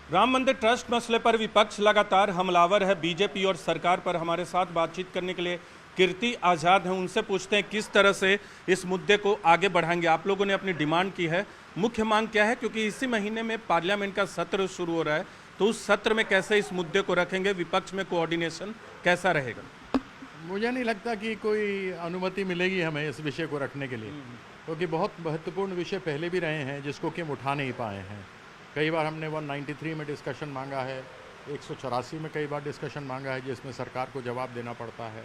राम मंदिर ट्रस्ट मसले पर विपक्ष लगातार हमलावर है। बीजेपी और सरकार पर हमारे साथ बातचीत करने के लिए कीर्ति आज़ाद हैं। उनसे पूछते हैं किस तरह से इस मुद्दे को आगे बढ़ाएंगे। आप लोगों ने अपनी डिमांड की है, मुख्य मांग क्या है? क्योंकि इसी महीने में पार्लियामेंट का सत्र शुरू हो रहा है, तो उस सत्र में कैसे इस मुद्दे को रखेंगे? विपक्ष में कोऑर्डिनेशन कैसा रहेगा? मुझे नहीं लगता कि कोई अनुमति मिलेगी हमें इस विषय को रखने के लिए, क्योंकि बहुत महत्वपूर्ण विषय पहले भी रहे हैं जिसको कि हम उठा नहीं पाए हैं। कई बार हमने 193 में डिस्कशन मांगा है, 184 में कई बार डिस्कशन मांगा है, जिसमें सरकार को जवाब देना पड़ता है।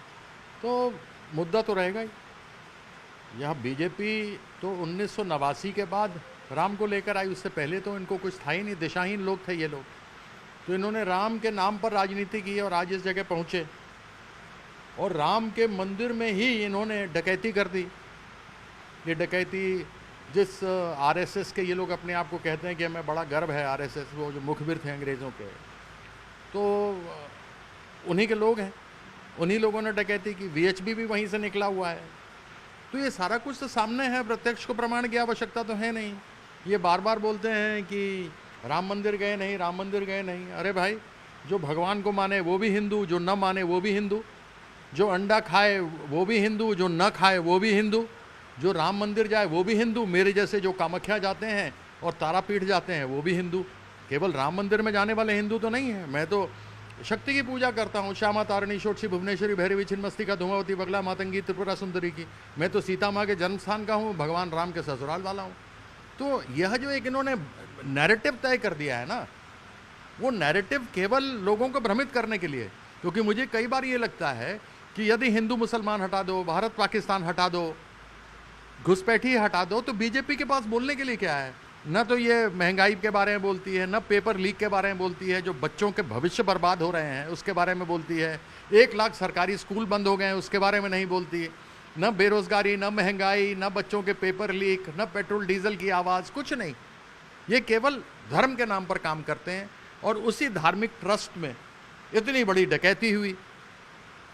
तो मुद्दा तो रहेगा ही। यह बीजेपी तो 1989 के बाद राम को लेकर आई, उससे पहले तो इनको कुछ था ही नहीं, दिशाहीन लोग थे ये लोग। तो इन्होंने राम के नाम पर राजनीति की और आज इस जगह पहुँचे, और राम के मंदिर में ही इन्होंने डकैती कर दी। ये डकैती जिस आरएसएस के ये लोग अपने आप को कहते हैं कि हमें बड़ा गर्व है आरएसएस, वो जो मुखबिर थे अंग्रेज़ों के, तो उन्हीं के लोग हैं। उन्हीं लोगों ने डकैती की। वीएचपी भी वहीं से निकला हुआ है। तो ये सारा कुछ तो सामने है, प्रत्यक्ष को प्रमाण की आवश्यकता तो है नहीं। ये बार बार बोलते हैं कि राम मंदिर गए नहीं, राम मंदिर गए नहीं। अरे भाई, जो भगवान को माने वो भी हिंदू, जो न माने वो भी हिंदू, जो अंडा खाए वो भी हिंदू, जो न खाए वो भी हिंदू, जो राम मंदिर जाए वो भी हिंदू, मेरे जैसे जो कामाख्या जाते हैं और तारापीठ जाते हैं वो भी हिंदू। केवल राम मंदिर में जाने वाले हिंदू तो नहीं है। मैं तो शक्ति की पूजा करता हूँ, श्यामा तारिणी षोडशी भुवनेश्वरी भैरवी छिन्नमस्तिका धूमावती बगला मातंगी त्रिपुरा सुंदरी की। मैं तो सीता माँ के जन्म स्थान का हूँ, भगवान राम के ससुराल वाला हूँ। तो यह जो एक इन्होंने नैरेटिव तय कर दिया है ना, वो नैरेटिव केवल लोगों को भ्रमित करने के लिए। क्योंकि मुझे कई बार ये लगता है कि यदि हिंदू मुसलमान हटा दो, भारत पाकिस्तान हटा दो, घुसपैठी हटा दो, तो बीजेपी के पास बोलने के लिए क्या है? न तो ये महंगाई के बारे में बोलती है, न पेपर लीक के बारे में बोलती है, जो बच्चों के भविष्य बर्बाद हो रहे हैं उसके बारे में बोलती है, 1 लाख सरकारी स्कूल बंद हो गए हैं उसके बारे में नहीं बोलती है। न बेरोजगारी, न महंगाई, न बच्चों के पेपर लीक, न पेट्रोल डीजल की आवाज़, कुछ नहीं। ये केवल धर्म के नाम पर काम करते हैं। और उसी धार्मिक ट्रस्ट में इतनी बड़ी डकैती हुई,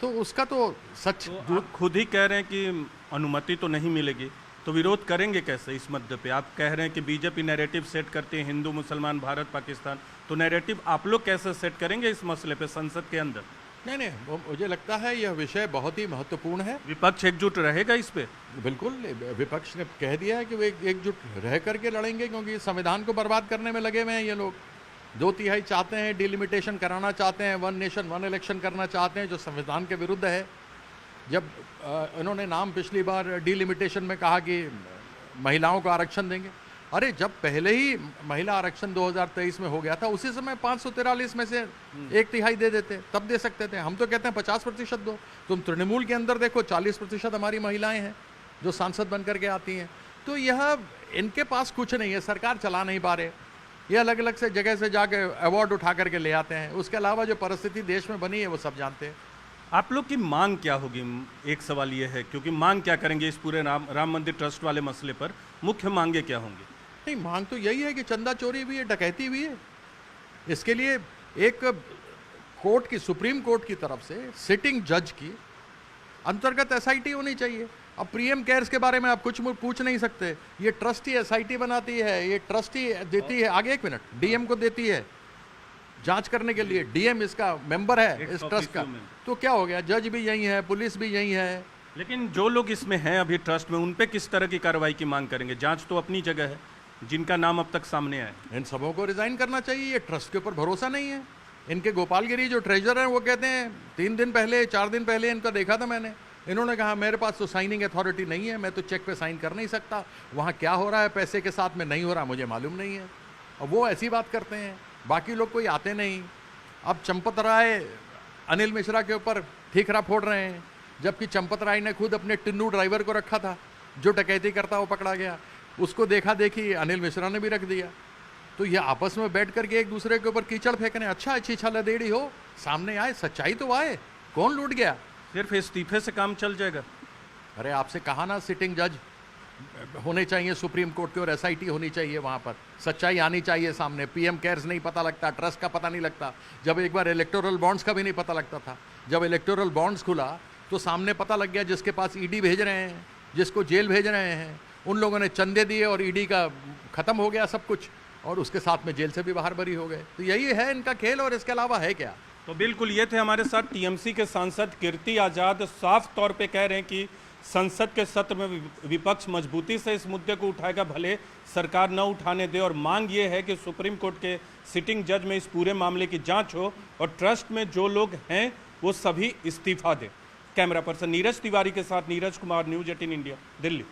तो उसका तो सच तो आप खुद ही कह रहे हैं कि अनुमति तो नहीं मिलेगी, तो विरोध करेंगे कैसे इस मुद्दे पे? आप कह रहे हैं कि बीजेपी नैरेटिव सेट करती है, हिंदू मुसलमान भारत पाकिस्तान, तो नैरेटिव आप लोग कैसे सेट करेंगे इस मसले पे संसद के अंदर? नहीं, मुझे लगता है यह विषय बहुत ही महत्वपूर्ण है। विपक्ष एकजुट रहेगा इस पे? बिल्कुल, विपक्ष ने कह दिया है कि वे एकजुट रह करके लड़ेंगे, क्योंकि संविधान को बर्बाद करने में लगे हुए हैं ये लोग। 2/3 चाहते हैं, डिलिमिटेशन कराना चाहते हैं, 1 नेशन 1 इलेक्शन करना चाहते हैं, जो संविधान के विरुद्ध है। जब इन्होंने नाम पिछली बार डिलिमिटेशन में कहा कि महिलाओं को आरक्षण देंगे, अरे जब पहले ही महिला आरक्षण 2023 में हो गया था, उसी समय 543 में से 1/3 दे देते, तब दे सकते थे। हम तो कहते हैं 50% दो। तुम तृणमूल के अंदर देखो, 40% हमारी महिलाएं हैं जो सांसद बन करके आती हैं। तो यह इनके पास कुछ नहीं है, सरकार चला नहीं पा रहे। ये अलग अलग से जगह से जाके अवार्ड उठा करके ले आते हैं। उसके अलावा जो परिस्थिति देश में बनी है वो सब जानते हैं। आप लोग की मांग क्या होगी? एक सवाल ये है, क्योंकि मांग क्या करेंगे इस पूरे राम मंदिर ट्रस्ट वाले मसले पर? मुख्य मांगे क्या होंगी? नहीं, मांग तो यही है कि चंदा चोरी भी है, डकैती भी है। इसके लिए एक कोर्ट की, सुप्रीम कोर्ट की तरफ से सिटिंग जज की अंतर्गत एसआईटी होनी चाहिए। अब पीएम केयर्स के बारे में आप कुछ पूछ नहीं सकते। ये ट्रस्टी एसआईटी बनाती है, ये ट्रस्टी देती है, आगे 1 मिनट, डीएम को देती है जांच करने के लिए। डीएम इसका मेंबर है इस ट्रस्ट का। तो क्या हो गया? जज भी यही है, पुलिस भी यही है। लेकिन जो लोग इसमें हैं अभी ट्रस्ट में, उन पे किस तरह की कार्रवाई की मांग करेंगे? जांच तो अपनी जगह है, जिनका नाम अब तक सामने आए, इन सबों को रिजाइन करना चाहिए। ये ट्रस्ट के ऊपर भरोसा नहीं है। इनके गोपालगिरी जो ट्रेजरर हैं वो कहते हैं 3 दिन पहले, 4 दिन पहले इनका देखा था मैंने। इन्होंने कहा मेरे पास तो साइनिंग अथॉरिटी नहीं है, मैं तो चेक पे साइन कर नहीं सकता। वहाँ क्या हो रहा है पैसे के साथ में नहीं हो रहा मुझे मालूम नहीं है। और वो ऐसी बात करते हैं, बाकी लोग कोई आते नहीं। अब चंपत राय अनिल मिश्रा के ऊपर ठीकरा फोड़ रहे हैं, जबकि चंपत राय ने खुद अपने टिन्नू ड्राइवर को रखा था, जो डकैती करता वो पकड़ा गया। उसको देखा देखी अनिल मिश्रा ने भी रख दिया। तो ये आपस में बैठ करके एक दूसरे के ऊपर कीचड़ फेंकने। अच्छा, अच्छी छलदेड़ी हो, सामने आए, सच्चाई तो आए, कौन लूट गया? सिर्फ इस्तीफे से काम चल जाएगा? अरे आपसे कहा ना, सिटिंग जज होने चाहिए सुप्रीम कोर्ट के, और एसआईटी होनी चाहिए। वहाँ पर सच्चाई आनी चाहिए सामने। पीएम केयर्स नहीं पता लगता, ट्रस्ट का पता नहीं लगता। जब एक बार इलेक्टोरल बॉन्ड्स का भी नहीं पता लगता था, जब इलेक्टोरल बॉन्ड्स खुला तो सामने पता लग गया, जिसके पास ईडी भेज रहे हैं, जिसको जेल भेज रहे हैं, उन लोगों ने चंदे दिए और ईडी का खत्म हो गया सब कुछ। और उसके साथ में जेल से भी बाहर बरी हो गए। तो यही है इनका खेल, और इसके अलावा है क्या। तो बिल्कुल ये थे हमारे साथ टीएमसी के सांसद कीर्ति आजाद। साफ तौर पे कह रहे हैं कि संसद के सत्र में विपक्ष मजबूती से इस मुद्दे को उठाएगा, भले सरकार न उठाने दे, और मांग ये है कि सुप्रीम कोर्ट के सिटिंग जज में इस पूरे मामले की जांच हो और ट्रस्ट में जो लोग हैं वो सभी इस्तीफा दें। कैमरा पर्सन नीरज तिवारी के साथ नीरज कुमार, न्यूज़ 18 इंडिया, दिल्ली।